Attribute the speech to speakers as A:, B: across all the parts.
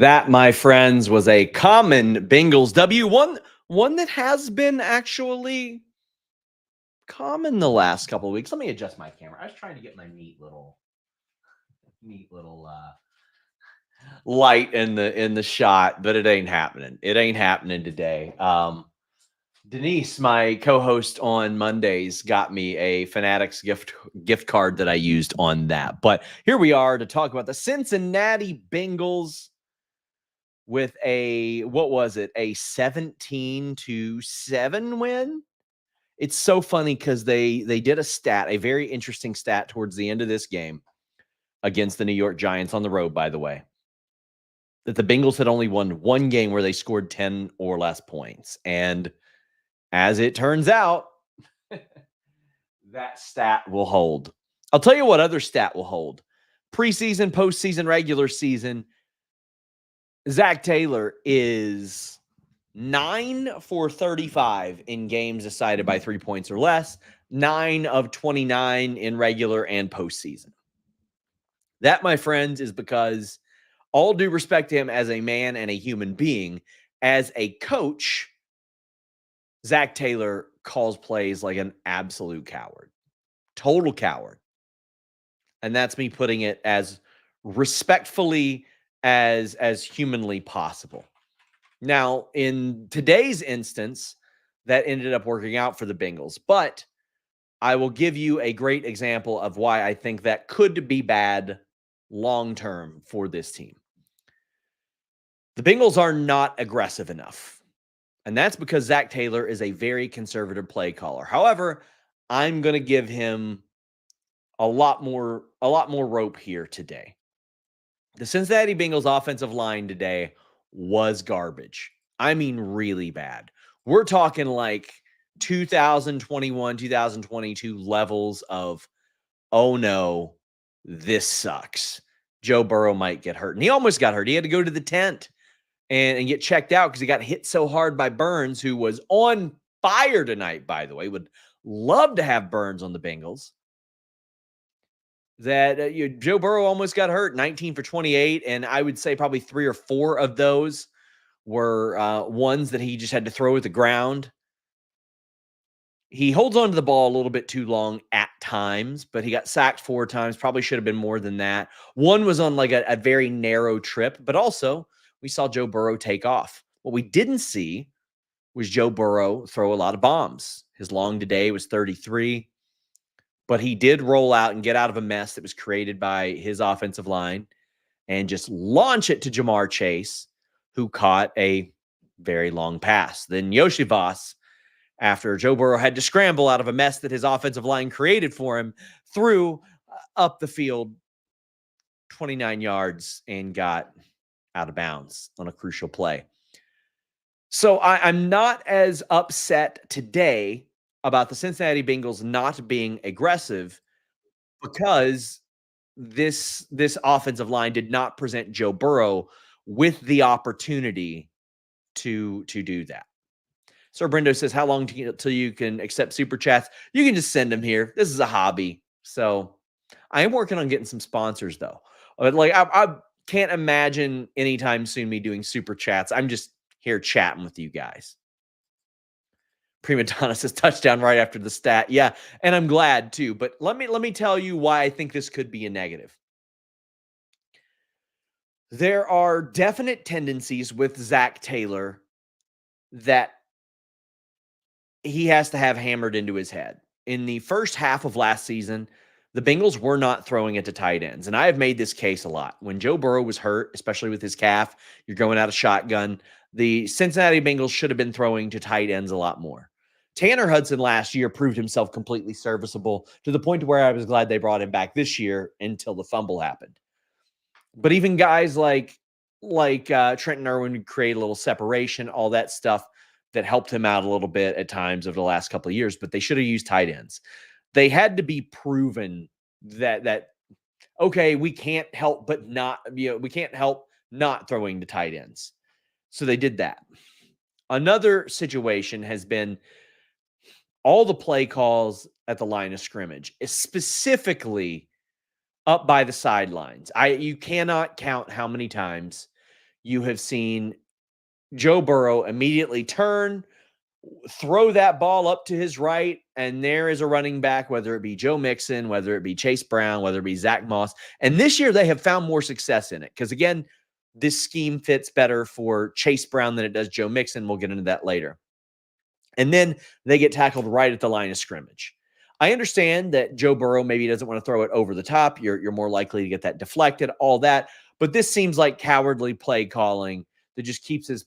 A: That, my friends, was a common Bengals W. One that has been actually common the last couple of weeks. Let me adjust my camera. I was trying to get my neat little light in the shot, but it ain't happening. It ain't happening today. Denise, my co-host on Mondays, got me a Fanatics gift card that I used on that. But here we are to talk about the Cincinnati Bengals with a, what was it, a 17-7 win. It's so funny because they did a very interesting stat towards the end of this game against the New York Giants on the road, by the way, that the Bengals had only won one game where they scored 10 or less points. And as it turns out, that stat will hold. I'll tell you what other stat will hold. Preseason, postseason, regular season, Zach Taylor is 9 for 35 in games decided by 3 points or less, 9 of 29 in regular and postseason. That, my friends, is because, all due respect to him as a man and a human being, as a coach, Zach Taylor calls plays like an absolute coward. Total coward. And that's me putting it as respectfully as humanly possible. Now, in today's instance, that ended up working out for the Bengals, but I will give you a great example of why I think that could be bad long-term for this team. The Bengals are not aggressive enough, and that's because Zach Taylor is a very conservative play caller. However, I'm going to give him a lot more rope here today. The Cincinnati Bengals offensive line today was garbage. I mean, really bad. We're talking like 2021, 2022 levels of, oh no, this sucks. Joe Burrow might get hurt. And he almost got hurt. He had to go to the tent and get checked out because he got hit so hard by Burns, who was on fire tonight, by the way. Would love to have Burns on the Bengals. That Joe Burrow almost got hurt, 19 for 28, and I would say probably 3 or 4 of those were ones that he just had to throw at the ground. He holds on to the ball a little bit too long at times, but he got sacked 4 times. Probably should have been more than that. One was on like a very narrow trip, but also we saw Joe Burrow take off. What we didn't see was Joe Burrow throw a lot of bombs. His long today was 33. But he did roll out and get out of a mess that was created by his offensive line and just launch it to Jamar Chase, who caught a very long pass. Then Yoshi Voss, after Joe Burrow had to scramble out of a mess that his offensive line created for him, threw up the field 29 yards and got out of bounds on a crucial play. So I'm not as upset today about the Cincinnati Bengals not being aggressive because this offensive line did not present Joe Burrow with the opportunity to do that. Sir Brendo says, how long till you can accept super chats? You can just send them here. This is a hobby. So I am working on getting some sponsors, though. Like I can't imagine anytime soon me doing super chats. I'm just here chatting with you guys. Prima Donna says touchdown right after the stat. Yeah, and I'm glad too. But let me tell you why I think this could be a negative. There are definite tendencies with Zach Taylor that he has to have hammered into his head. In the first half of last season, the Bengals were not throwing it to tight ends. And I have made this case a lot. When Joe Burrow was hurt, especially with his calf, you're going out of shotgun. The Cincinnati Bengals should have been throwing to tight ends a lot more. Tanner Hudson last year proved himself completely serviceable to the point where I was glad they brought him back this year until the fumble happened. But even guys like Trenton Irwin would create a little separation, all that stuff that helped him out a little bit at times over the last couple of years, but they should have used tight ends. They had to be proven that okay, we can't help but not, we can't help not throwing to tight ends. So they did that. Another situation has been all the play calls at the line of scrimmage, specifically up by the sidelines. You cannot count how many times You have seen Joe Burrow immediately turn, throw that ball up to his right, and there is a running back, whether it be Joe Mixon, whether it be Chase Brown, whether it be Zach Moss. And this year they have found more success in it because, again, this scheme fits better for Chase Brown than it does Joe Mixon. We'll get into that later. And then they get tackled right at the line of scrimmage. I understand that Joe Burrow maybe doesn't want to throw it over the top. You're more likely to get that deflected, all that. But this seems like cowardly play calling that just keeps his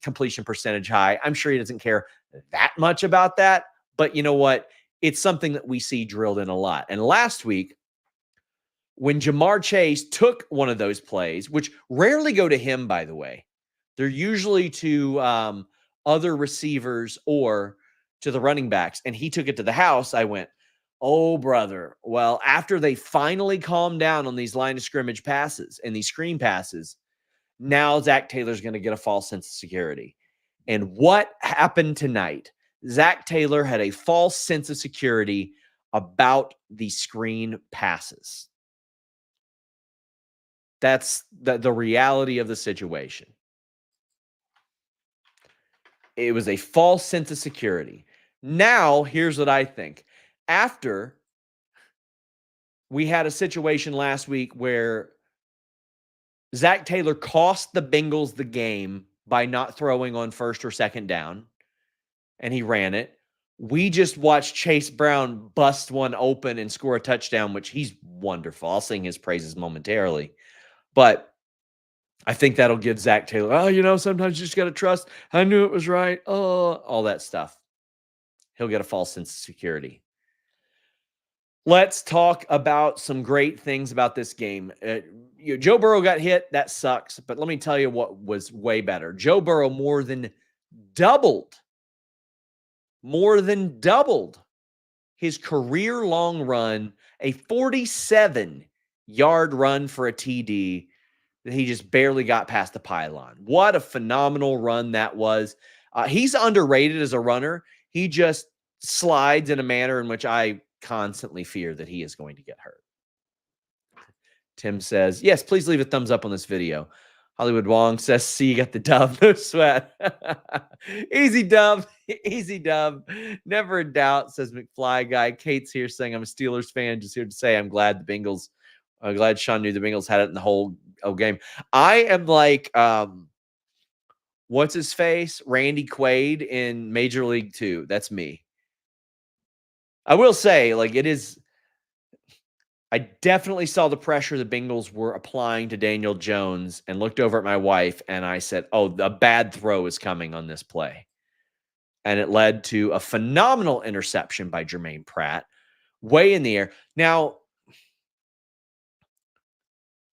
A: completion percentage high. I'm sure he doesn't care that much about that. But you know what? It's something that we see drilled in a lot. And last week, when Jamar Chase took one of those plays, which rarely go to him, by the way, they're usually to other receivers or to the running backs, and he took it to the house, I went, oh, brother. Well, after they finally calmed down on these line of scrimmage passes and these screen passes, now Zach Taylor's going to get a false sense of security. And what happened tonight? Zach Taylor had a false sense of security about the screen passes. That's the reality of the situation. It was a false sense of security. Now, here's what I think. After we had a situation last week where Zach Taylor cost the Bengals the game by not throwing on first or second down, and he ran it. We just watched Chase Brown bust one open and score a touchdown, which he's wonderful. I'll sing his praises momentarily. But I think that'll give Zach Taylor, sometimes you just got to trust. I knew it was right. Oh, all that stuff. He'll get a false sense of security. Let's talk about some great things about this game. Joe Burrow got hit. That sucks. But let me tell you what was way better. Joe Burrow more than doubled his career-long run, a 47-yard run for a TD that he just barely got past the pylon. What a phenomenal run that was. He's underrated as a runner. He just slides in a manner in which I constantly fear that he is going to get hurt. Tim says, yes, please leave a thumbs up on this video. Hollywood Wong says, see, you got the dub, no sweat. Easy dub, easy dub. Never a doubt, says McFly guy. Kate's here saying, I'm a Steelers fan. Just here to say, I'm glad Sean knew the Bengals had it in the whole game. I am like, what's his face? Randy Quaid in Major League 2. That's me. I will say, I definitely saw the pressure the Bengals were applying to Daniel Jones and looked over at my wife and I said, oh, a bad throw is coming on this play. And it led to a phenomenal interception by Jermaine Pratt, way in the air. Now,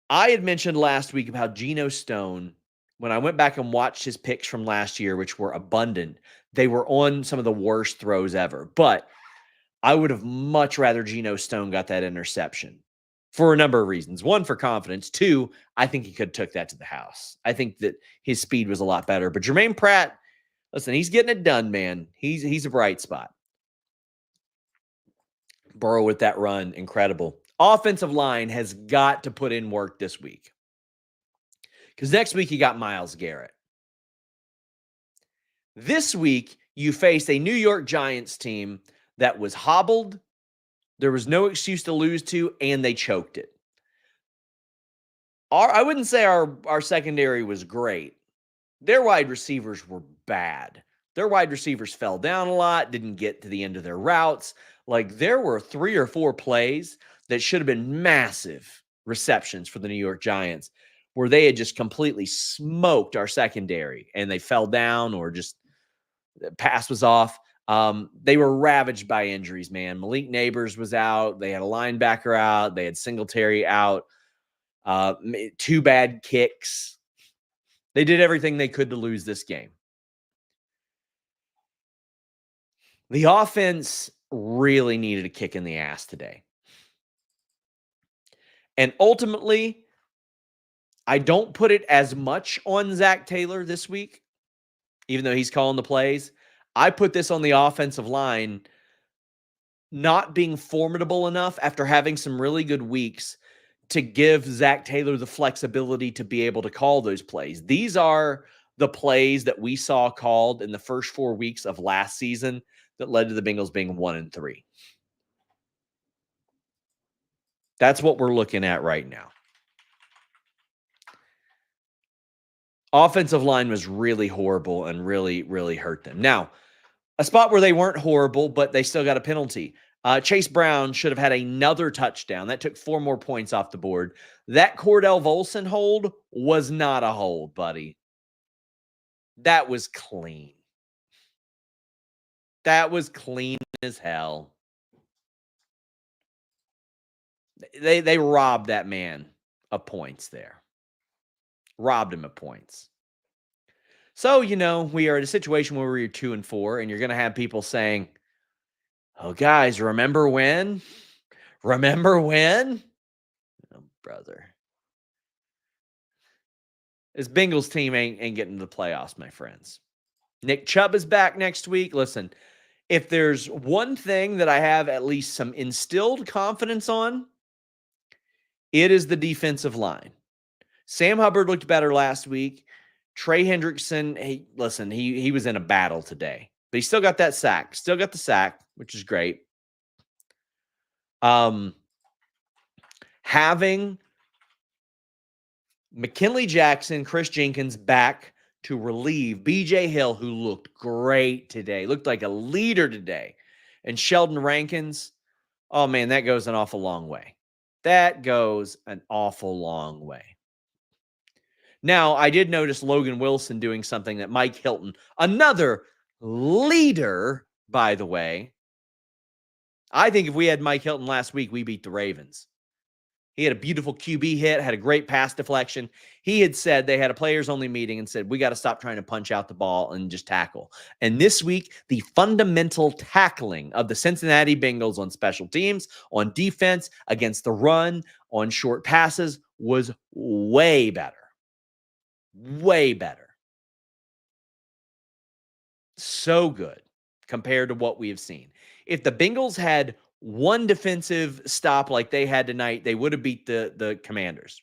A: I had mentioned last week about Geno Stone. When I went back and watched his picks from last year, which were abundant, they were on some of the worst throws ever. But I would have much rather Geno Stone got that interception for a number of reasons. One, for confidence. Two, I think he could have took that to the house. I think that his speed was a lot better. But Jermaine Pratt, listen, he's getting it done, man. He's a bright spot. Burrow with that run, incredible. Offensive line has got to put in work this week. Because next week you got Myles Garrett. This week you face a New York Giants team that was hobbled. There was no excuse to lose to, and they choked it. I wouldn't say our secondary was great. Their wide receivers were bad. Their wide receivers fell down a lot, didn't get to the end of their routes. There were 3 or 4 plays that should have been massive receptions for the New York Giants where they had just completely smoked our secondary and they fell down or just the pass was off. They were ravaged by injuries, man. Malik Neighbors was out. They had a linebacker out. They had Singletary out. 2 bad kicks. They did everything they could to lose this game. The offense really needed a kick in the ass today. And ultimately, I don't put it as much on Zach Taylor this week, even though he's calling the plays. I put this on the offensive line not being formidable enough after having some really good weeks to give Zach Taylor the flexibility to be able to call those plays. These are the plays that we saw called in the first 4 weeks of last season that led to the Bengals being 1-3. That's what we're looking at right now. Offensive line was really horrible and really, really hurt them. Now, a spot where they weren't horrible, but they still got a penalty. Chase Brown should have had another touchdown. That took 4 more points off the board. That Cordell Volson hold was not a hold, buddy. That was clean. That was clean as hell. They robbed that man of points there. Robbed him of points. So, we are in a situation where we're 2-4, and you're going to have people saying, oh, guys, remember when? Remember when? Oh, brother. This Bengals team ain't getting to the playoffs, my friends. Nick Chubb is back next week. Listen, if there's one thing that I have at least some instilled confidence on, it is the defensive line. Sam Hubbard looked better last week. Trey Hendrickson, he was in a battle today, but he still got that sack. Still got the sack, which is great. Having McKinley Jackson, Chris Jenkins back to relieve B.J. Hill, who looked great today, looked like a leader today, and Sheldon Rankins, oh, man, that goes an awful long way. That goes an awful long way. Now, I did notice Logan Wilson doing something that Mike Hilton, another leader, by the way. I think if we had Mike Hilton last week, we beat the Ravens. He had a beautiful QB hit, had a great pass deflection. He had said they had a players-only meeting and said, we got to stop trying to punch out the ball and just tackle. And this week, the fundamental tackling of the Cincinnati Bengals on special teams, on defense, against the run, on short passes was way better. Way better. So good compared to what we have seen. If the Bengals had one defensive stop like they had tonight, they would have beat the Commanders.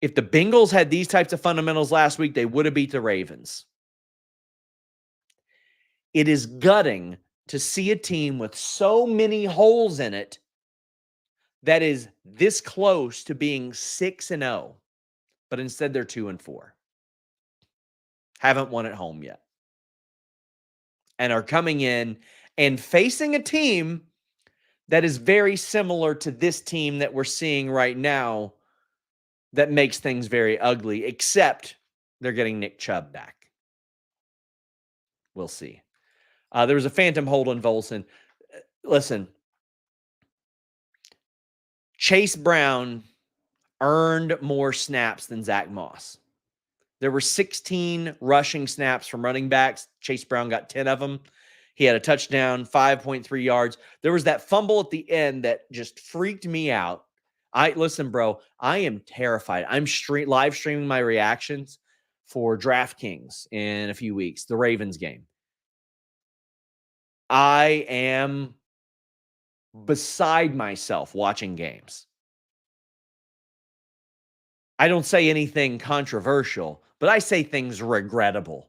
A: If the Bengals had these types of fundamentals last week, they would have beat the Ravens. It is gutting to see a team with so many holes in it that is this close to being 6-0, but instead they're 2-4. Haven't won at home yet. And are coming in and facing a team that is very similar to this team that we're seeing right now that makes things very ugly, except they're getting Nick Chubb back. We'll see. There was a phantom hold on Volson. Listen, Chase Brown earned more snaps than Zach Moss. There were 16 rushing snaps from running backs. Chase Brown got 10 of them. He had a touchdown, 5.3 yards. There was that fumble at the end that just freaked me out. Listen, bro, I am terrified. I'm live streaming my reactions for DraftKings in a few weeks, the Ravens game. I am beside myself watching games. I don't say anything controversial, but I say things regrettable.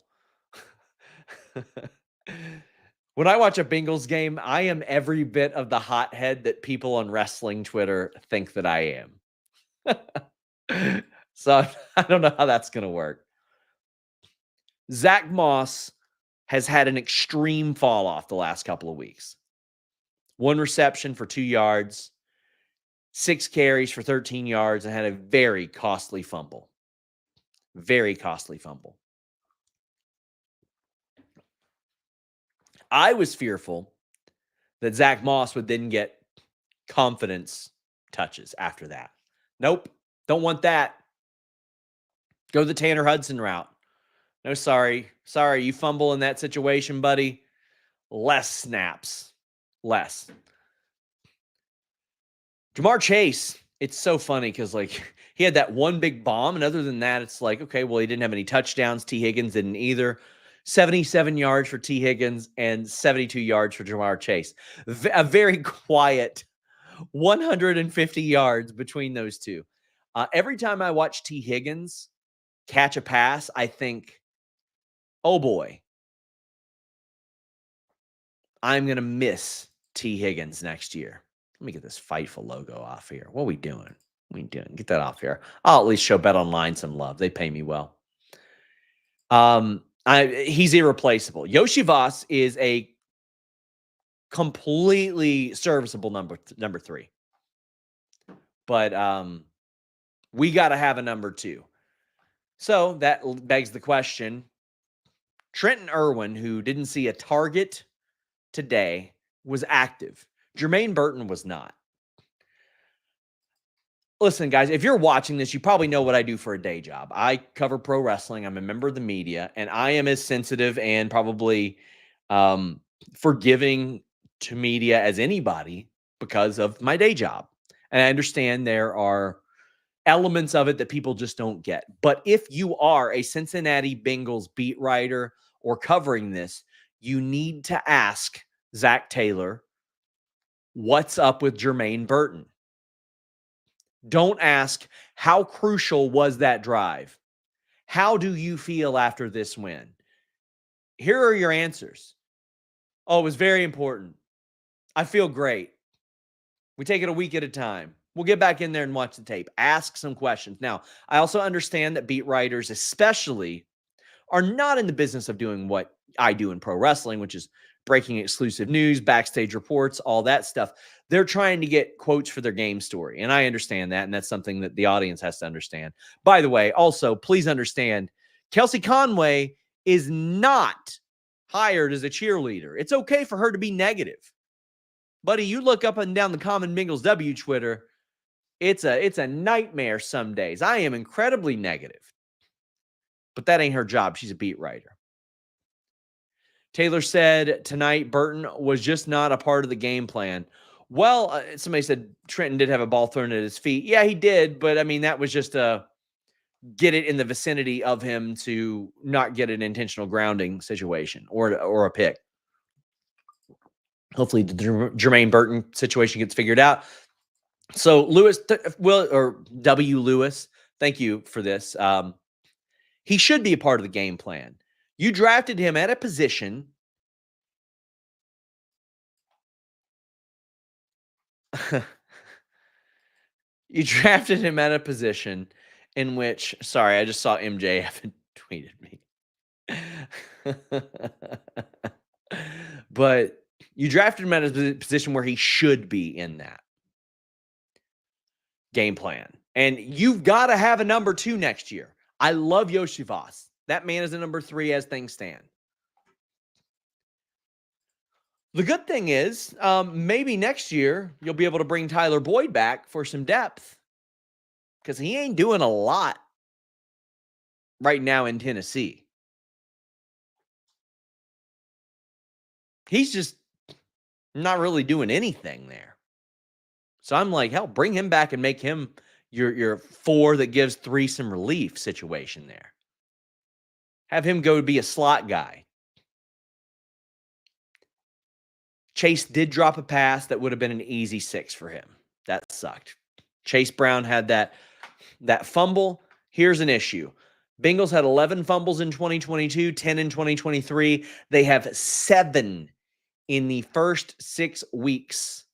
A: When I watch a Bengals game, I am every bit of the hothead that people on wrestling Twitter think that I am. So I don't know how that's going to work. Zach Moss has had an extreme fall off the last couple of weeks. 1 reception for 2 yards, 6 carries for 13 yards, and had a very costly fumble. Very costly fumble. I was fearful that Zach Moss would then get confidence touches after that. Nope, don't want that. Go the Tanner Hudson route. No, sorry. Sorry, you fumble in that situation, buddy. Less snaps. Less. Jamar Chase, it's so funny because, he had that one big bomb, and other than that, it's like, okay, well, he didn't have any touchdowns. T. Higgins didn't either. 77 yards for T. Higgins and 72 yards for Jamar Chase. A very quiet 150 yards between those two. Every time I watch T. Higgins catch a pass, I think, oh boy, I'm going to miss T. Higgins next year. Let me get this Fightful logo off here. What are we doing? What are we doing? Get that off here. I'll at least show Bet Online some love. They pay me well. He's irreplaceable. Yoshi Voss is a completely serviceable number 3. But we got to have a number 2. So that begs the question. Trenton Irwin, who didn't see a target today, was active. Jermaine Burton was not. Listen, guys, if you're watching this, you probably know what I do for a day job. I cover pro wrestling. I'm a member of the media, and I am as sensitive and probably forgiving to media as anybody because of my day job. And I understand there are elements of it that people just don't get. But if you are a Cincinnati Bengals beat writer or covering this, you need to ask Zach Taylor, what's up with Jermaine Burton? Don't ask, how crucial was that drive? How do you feel after this win? Here are your answers. Oh, it was very important. I feel great. We take it a week at a time. We'll get back in there and watch the tape. Ask some questions. Now, I also understand that beat writers especially are not in the business of doing what I do in pro wrestling, which is breaking exclusive news, backstage reports, all that stuff. They're trying to get quotes for their game story. And I understand that. And that's something that the audience has to understand. By the way, also, please understand, Kelsey Conway is not hired as a cheerleader. It's okay for her to be negative. Buddy, you look up and down the Common Bengals W Twitter, it's a nightmare some days. I am incredibly negative. But that ain't her job. She's a beat writer. Taylor said tonight Burton was just not a part of the game plan. Well, somebody said Trenton did have a ball thrown at his feet. Yeah, he did. But, I mean, that was just a get it in the vicinity of him to not get an intentional grounding situation or a pick. Hopefully the Jermaine Burton situation gets figured out. So Lewis, W. Lewis, thank you for this. He should be a part of the game plan. You drafted him at a position you drafted him at a position in which, sorry, I just saw MJF tweeted me. But you drafted him at a position where he should be in that game plan. And you've got to have a number 2 next year. I love Yoshi Voss. That man is a number 3 as things stand. The good thing is, maybe next year you'll be able to bring Tyler Boyd back for some depth because he ain't doing a lot right now in Tennessee. He's just not really doing anything there. So I'm like, hell, bring him back and make him your 4 that gives 3 some relief situation there. Have him go be a slot guy. Chase did drop a pass that would have been an easy 6 for him. That sucked. Chase Brown had that fumble. Here's an issue. Bengals had 11 fumbles in 2022, 10 in 2023. They have 7 in the first 6 weeks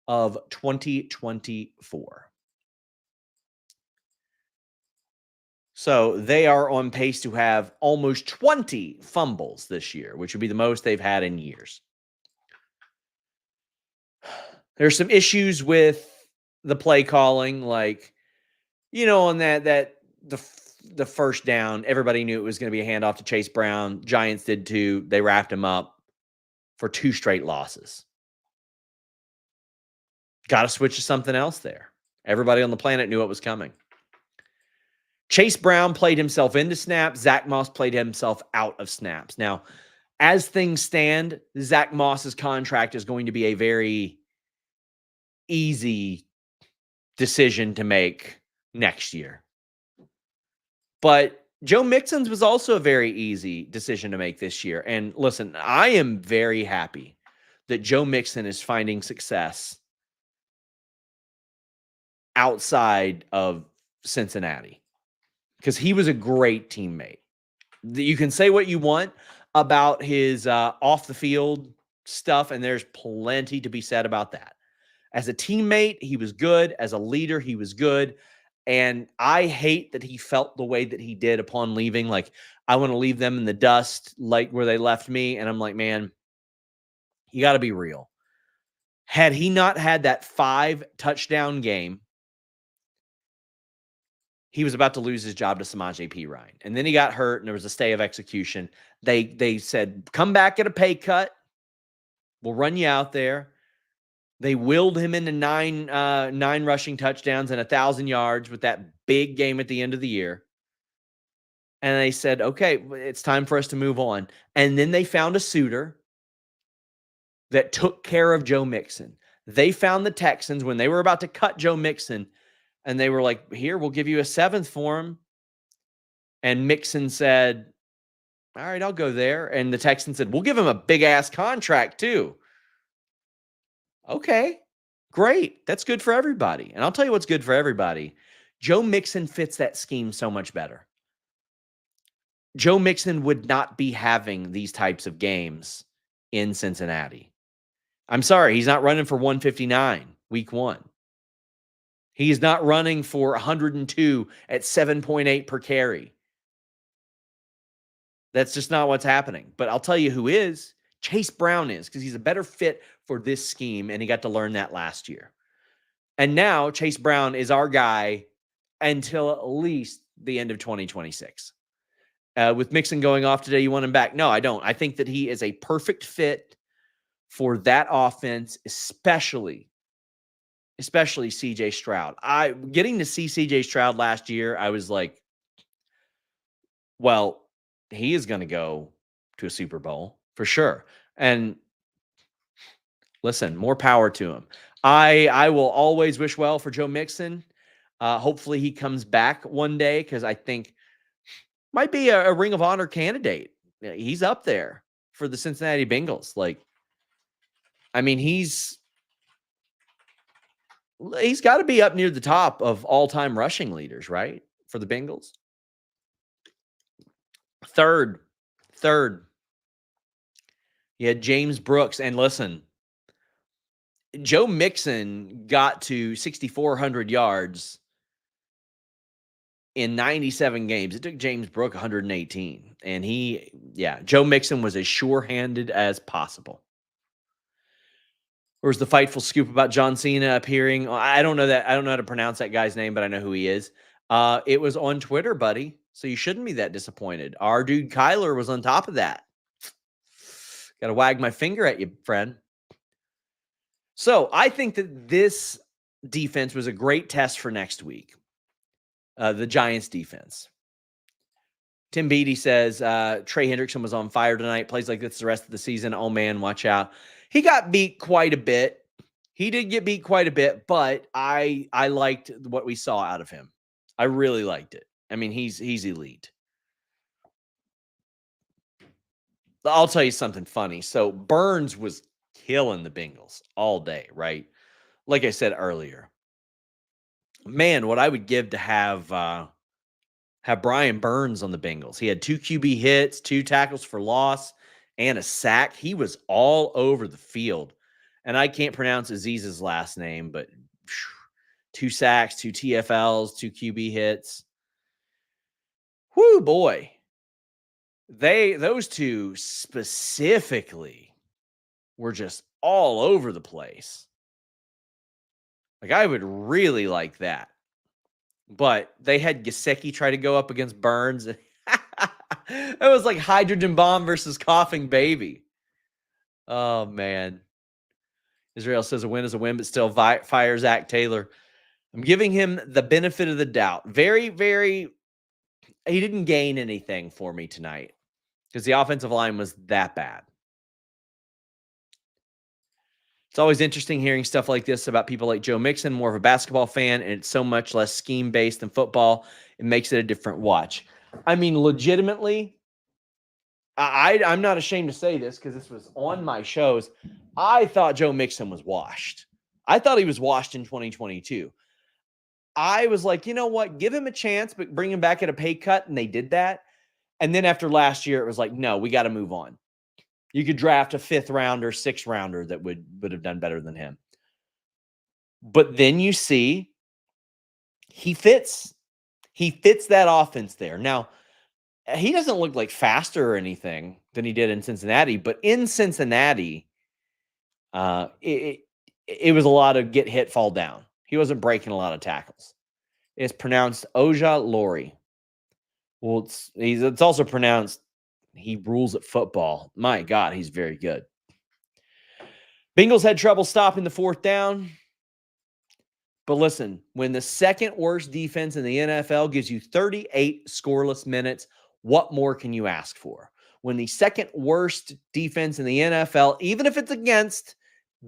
A: of 2024. So they are on pace to have almost 20 fumbles this year, which would be the most they've had in years. There's some issues with the play calling, like, on the first down, everybody knew it was going to be a handoff to Chase Brown. Giants did too. They wrapped him up for 2 straight losses. Got to switch to something else there. Everybody on the planet knew what was coming. Chase Brown played himself into snaps. Zach Moss played himself out of snaps. Now, as things stand, Zach Moss's contract is going to be a very easy decision to make next year. But Joe Mixon's was also a very easy decision to make this year. And listen, I am very happy that Joe Mixon is finding success outside of Cincinnati because he was a great teammate. You can say what you want about his off the field stuff, and there's plenty to be said about that. As a teammate, he was good. As a leader, he was good. And I hate that he felt the way that he did upon leaving. Like, I want to leave them in the dust, like where they left me. And I'm like, man, you got to be real. Had he not had that 5 touchdown game, he was about to lose his job to Samaje Perine. And then he got hurt and there was a stay of execution. They said, come back at a pay cut. We'll run you out there. They willed him into nine rushing touchdowns and 1,000 yards with that big game at the end of the year. And they said, okay, it's time for us to move on. And then they found a suitor that took care of Joe Mixon. They found the Texans when they were about to cut Joe Mixon, and they were like, here, we'll give you a 7th for him. And Mixon said, all right, I'll go there. And the Texans said, we'll give him a big-ass contract too. Okay, great. That's good for everybody. And I'll tell you what's good for everybody. Joe Mixon fits that scheme so much better. Joe Mixon would not be having these types of games in Cincinnati. I'm sorry, he's not running for 159 week 1. He's not running for 102 at 7.8 per carry. That's just not what's happening. But I'll tell you who is. Chase Brown is, because he's a better fit for this scheme, and he got to learn that last year. And now Chase Brown is our guy until at least the end of 2026. With Mixon going off today, you want him back? No, I don't. I think that he is a perfect fit for that offense, especially CJ Stroud. Getting to see CJ Stroud last year, I was like, well, he is going to go to a Super Bowl for sure. And listen, more power to him. I will always wish well for Joe Mixon. Hopefully he comes back one day, because I think might be a Ring of Honor candidate. He's up there for the Cincinnati Bengals. Like, I mean, he's got to be up near the top of all-time rushing leaders, right? For the Bengals. Third. You had James Brooks. And listen, Joe Mixon got to 6,400 yards in 97 games. It took James Brooks 118. And Joe Mixon was as sure-handed as possible. Or was the Fightful scoop about John Cena appearing? I don't know that. I don't know how to pronounce that guy's name, but I know who he is. It was on Twitter, buddy. So you shouldn't be that disappointed. Our dude Kyler was on top of that. Got to wag my finger at you, friend. So I think that this defense was a great test for next week. The Giants defense. Tim Beattie says, Trey Hendrickson was on fire tonight. Plays like this the rest of the season. Oh, man, watch out. He got beat quite a bit. He did get beat quite a bit, but I liked what we saw out of him. I really liked it. I mean, he's elite. I'll tell you something funny. So Burns was killing the Bengals all day, right? Like I said earlier. Man, what I would give to have Brian Burns on the Bengals. He had 2 QB hits, 2 tackles for loss, and a sack. He was all over the field. And I can't pronounce Aziz's last name, but 2 sacks, 2 TFLs, 2 QB hits. Whoo, boy. Those 2 specifically were just all over the place. Like, I would really like that. But they had Gesicki try to go up against Burns. It was like hydrogen bomb versus coughing baby. Oh, man. Israel says a win is a win, but still fire Zach Taylor. I'm giving him the benefit of the doubt. Very, very, he didn't gain anything for me tonight because the offensive line was that bad. It's always interesting hearing stuff like this about people like Joe Mixon, more of a basketball fan, and it's so much less scheme-based than football. It makes it a different watch. I mean, legitimately, I'm not ashamed to say this because this was on my shows. I thought Joe Mixon was washed. I thought he was washed in 2022. I was like, you know what? Give him a chance, but bring him back at a pay cut. And they did that. And then after last year, it was like, no, we got to move on. You could draft a 5th rounder, 6th rounder that would have done better than him. But then you see he fits. He fits that offense there. Now, he doesn't look like faster or anything than he did in Cincinnati, but in Cincinnati, it was a lot of get hit, fall down. He wasn't breaking a lot of tackles. It's pronounced Oja Lori. Well, it's also pronounced he rules at football. My God, he's very good. Bengals had trouble stopping the 4th down. But listen, when the second worst defense in the NFL gives you 38 scoreless minutes, what more can you ask for? When the second worst defense in the NFL, even if it's against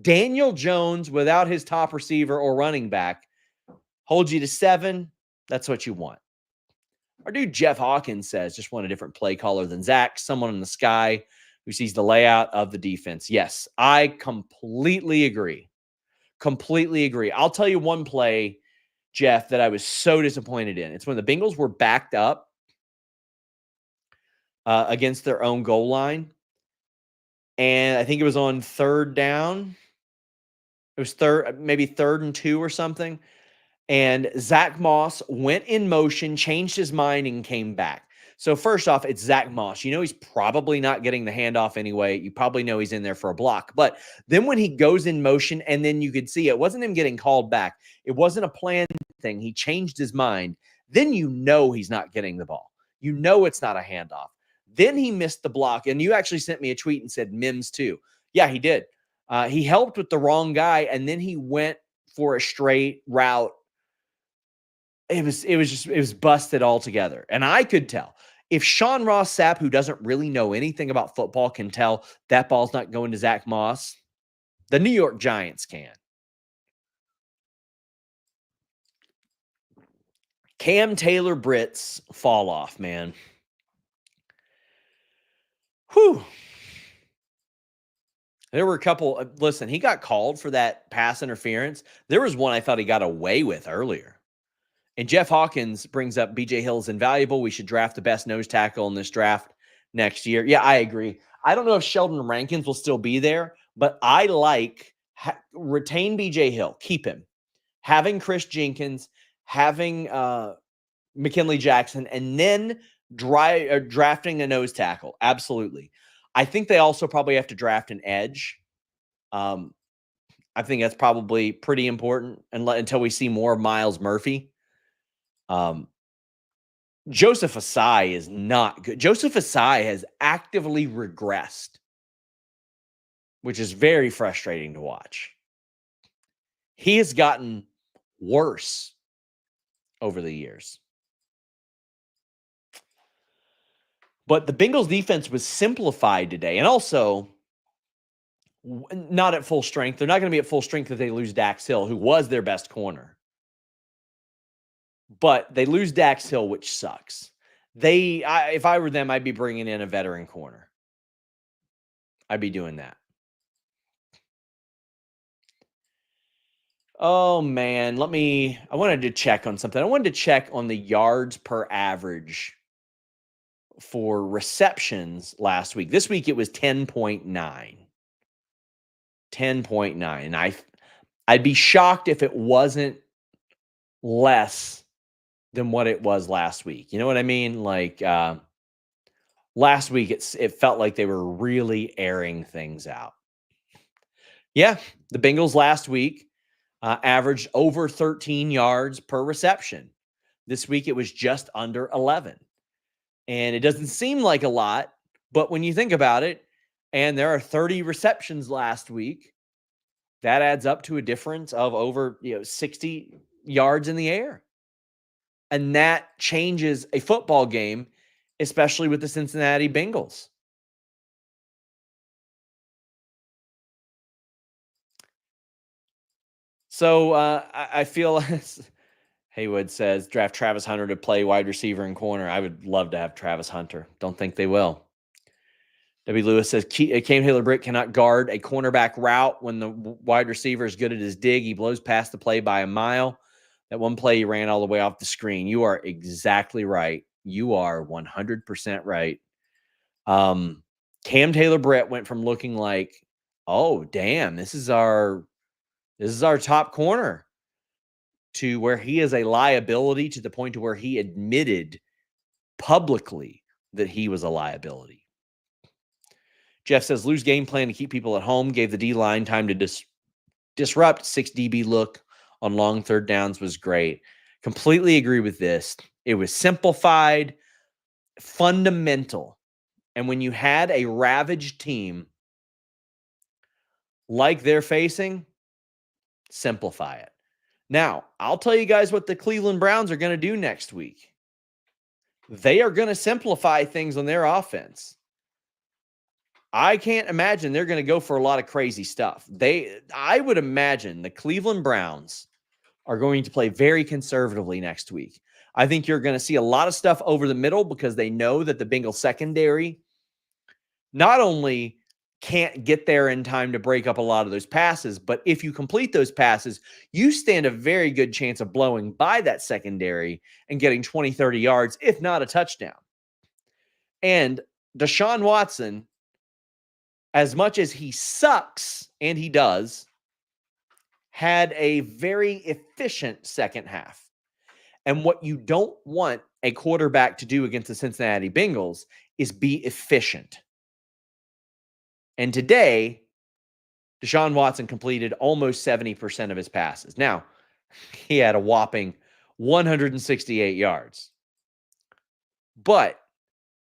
A: Daniel Jones without his top receiver or running back, holds you to 7, that's what you want. Our dude Jeff Hawkins says, just want a different play caller than Zach, someone in the sky who sees the layout of the defense. Yes, I completely agree. Completely agree. I'll tell you one play, Jeff, that I was so disappointed in. It's when the Bengals were backed up against their own goal line. And I think it was on 3rd down. It was maybe 3rd and 2 or something. And Zach Moss went in motion, changed his mind, and came back. So first off, it's Zach Moss. You know he's probably not getting the handoff anyway. You probably know he's in there for a block. But then when he goes in motion, and then you could see it wasn't him getting called back. It wasn't a planned thing. He changed his mind. Then you know he's not getting the ball. You know it's not a handoff. Then he missed the block. And you actually sent me a tweet and said Mims too. Yeah, he did. He helped with the wrong guy, and then he went for a straight route. It was busted altogether. And I could tell. If Ross Sapp, who doesn't really know anything about football, can tell that ball's not going to Zach Moss, the New York Giants can. Cam Taylor Britt's fall off, man. Whew. There were a couple. Listen, he got called for that pass interference. There was one I thought he got away with earlier. And Jeff Hawkins brings up B.J. Hill's invaluable. We should draft the best nose tackle in this draft next year. Yeah, I agree. I don't know if Sheldon Rankins will still be there, but I like retain B.J. Hill. Keep him. Having Chris Jenkins, having McKinley Jackson, and then drafting a nose tackle. Absolutely. I think they also probably have to draft an edge. I think that's probably pretty important until we see more of Miles Murphy. Joseph Asai is not good. Joseph Asai has actively regressed, which is very frustrating to watch. He has gotten worse over the years. But the Bengals defense was simplified today, and also not at full strength. They're not going to be at full strength if they lose Dax Hill, who was their best corner. But they lose Dax Hill, which sucks. If I were them, I'd be bringing in a veteran corner. I'd be doing that. Oh, man. I wanted to check on something. I wanted to check on the yards per average for receptions last week. This week, it was 10.9. 10.9. And I'd be shocked if it wasn't less than what it was last week. You know what I mean? Like last week, it felt like they were really airing things out. Yeah, the Bengals last week averaged over 13 yards per reception. This week, it was just under 11. And it doesn't seem like a lot, but when you think about it, and there are 30 receptions last week, that adds up to a difference of over 60 yards in the air. And that changes a football game, especially with the Cincinnati Bengals. So I feel, Haywood says, draft Travis Hunter to play wide receiver and corner. I would love to have Travis Hunter. Don't think they will. W. Lewis says, Cam Taylor-Britt cannot guard a cornerback route when the wide receiver is good at his dig. He blows past the play by a mile. That one play he ran all the way off the screen. You are exactly right. You are 100% right. Cam Taylor-Britt went from looking like, oh, damn, this is our top corner, to where he is a liability, to the point to where he admitted publicly that he was a liability. Jeff says, loose game plan to keep people at home, gave the D-line time to disrupt. 6 DB look on long third downs was great. Completely agree with this. It was simplified, fundamental. And when you had a ravaged team like they're facing, simplify it. Now, I'll tell you guys what the Cleveland Browns are going to do next week. They are going to simplify things on their offense. I can't imagine they're going to go for a lot of crazy stuff. I would imagine the Cleveland Browns are going to play very conservatively next week. I think you're going to see a lot of stuff over the middle, because they know that the Bengals secondary not only can't get there in time to break up a lot of those passes, but if you complete those passes, you stand a very good chance of blowing by that secondary and getting 20, 30 yards, if not a touchdown. And Deshaun Watson, as much as he sucks, and he does, had a very efficient second half. And what you don't want a quarterback to do against the Cincinnati Bengals is be efficient. And today, Deshaun Watson completed almost 70% of his passes. Now, he had a whopping 168 yards. But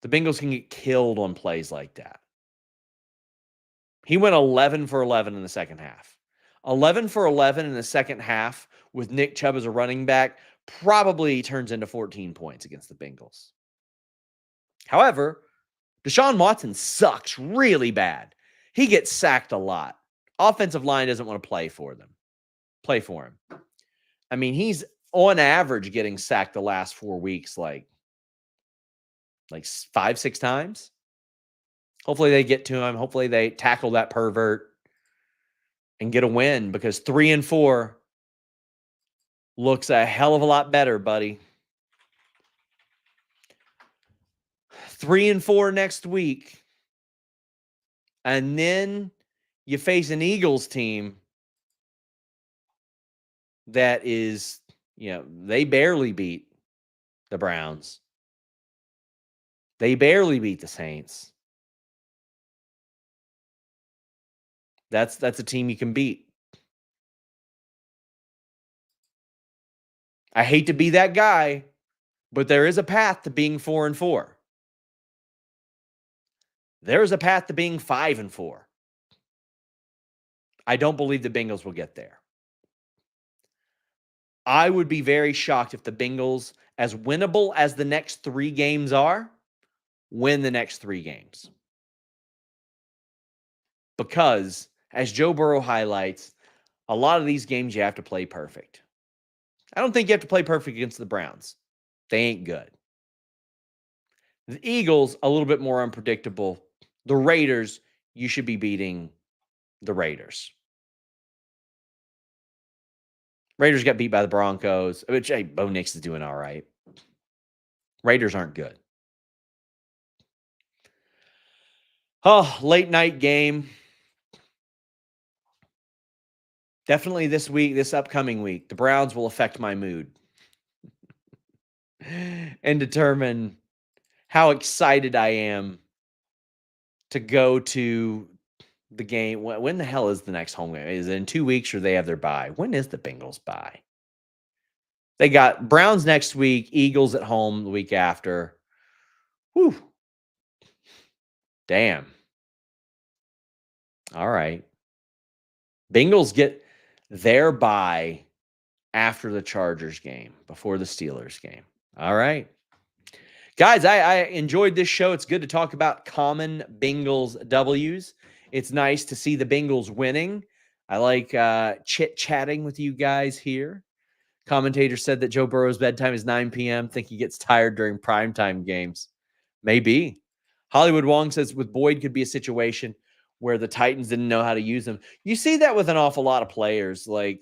A: the Bengals can get killed on plays like that. He went 11 for 11 in the second half. 11 for 11 in the second half with Nick Chubb as a running back probably turns into 14 points against the Bengals. However, Deshaun Watson sucks really bad. He gets sacked a lot. Offensive line doesn't want to play for him. I mean, he's on average getting sacked the last 4 weeks like 5-6 times. Hopefully they get to him. Hopefully they tackle that pervert and get a win, because 3-4 looks a hell of a lot better, buddy. 3-4 next week. And then you face an Eagles team that is, they barely beat the Browns. They barely beat the Saints. That's a team you can beat. I hate to be that guy, but there is a path to being 4-4. There is a path to being 5-4. I don't believe the Bengals will get there. I would be very shocked if the Bengals, as winnable as the next 3 games are, win the next 3 games. Because, as Joe Burrow highlights, a lot of these games you have to play perfect. I don't think you have to play perfect against the Browns. They ain't good. The Eagles, a little bit more unpredictable. The Raiders, you should be beating the Raiders. Raiders got beat by the Broncos, which, hey, Bo Nix is doing all right. Raiders aren't good. Oh, late night game. Definitely this upcoming week, the Browns will affect my mood and determine how excited I am to go to the game. When the hell is the next home game? Is it in 2 weeks, or they have their bye? When is the Bengals bye? They got Browns next week, Eagles at home the week after. Whew. Damn. All right. Bengals get their bye after the Chargers game, before the Steelers game. All right. Guys, I enjoyed this show. It's good to talk about common Bengals W's. It's nice to see the Bengals winning. I like chit-chatting with you guys here. Commentator said that Joe Burrow's bedtime is 9 p.m. Think he gets tired during primetime games. Maybe. Hollywood Wong says with Boyd could be a situation where the Titans didn't know how to use him. You see that with an awful lot of players. Like,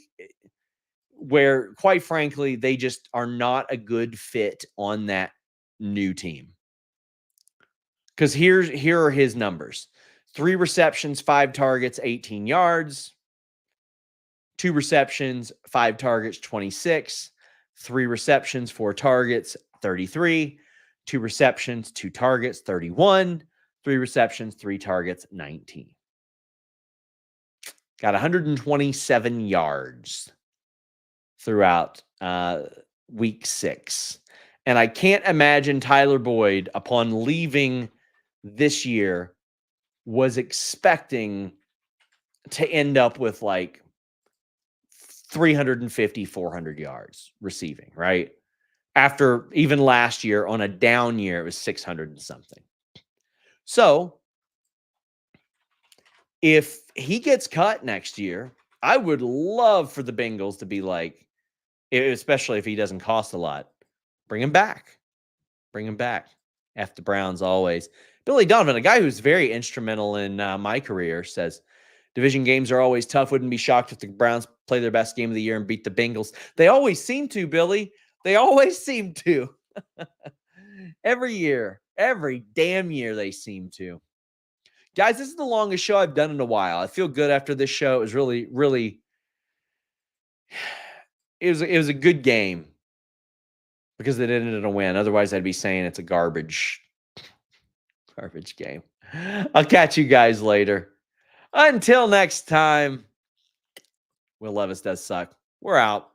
A: where, quite frankly, they just are not a good fit on that new team. Because here are his numbers: 3 receptions, 5 targets, 18 yards. 2 receptions, 5 targets, 26. 3 receptions, 4 targets, 33. 2 receptions, 2 targets, 31. 3 receptions, 3 targets, 19. Got 127 yards throughout week 6. And I can't imagine Tyler Boyd, upon leaving this year, was expecting to end up with like 350, 400 yards receiving, right? After even last year on a down year, it was 600 and something. So if he gets cut next year, I would love for the Bengals to be like, especially if he doesn't cost a lot, bring him back. Bring him back. F the Browns always. Billy Donovan, a guy who's very instrumental in my career, says, division games are always tough. Wouldn't be shocked if the Browns play their best game of the year and beat the Bengals. They always seem to, Billy. They always seem to. Every year. Every damn year they seem to. Guys, this is the longest show I've done in a while. I feel good after this show. It was really, really, it was a good game because it ended in a win. Otherwise, I'd be saying it's a garbage game. I'll catch you guys later. Until next time, Will Levis does suck. We're out.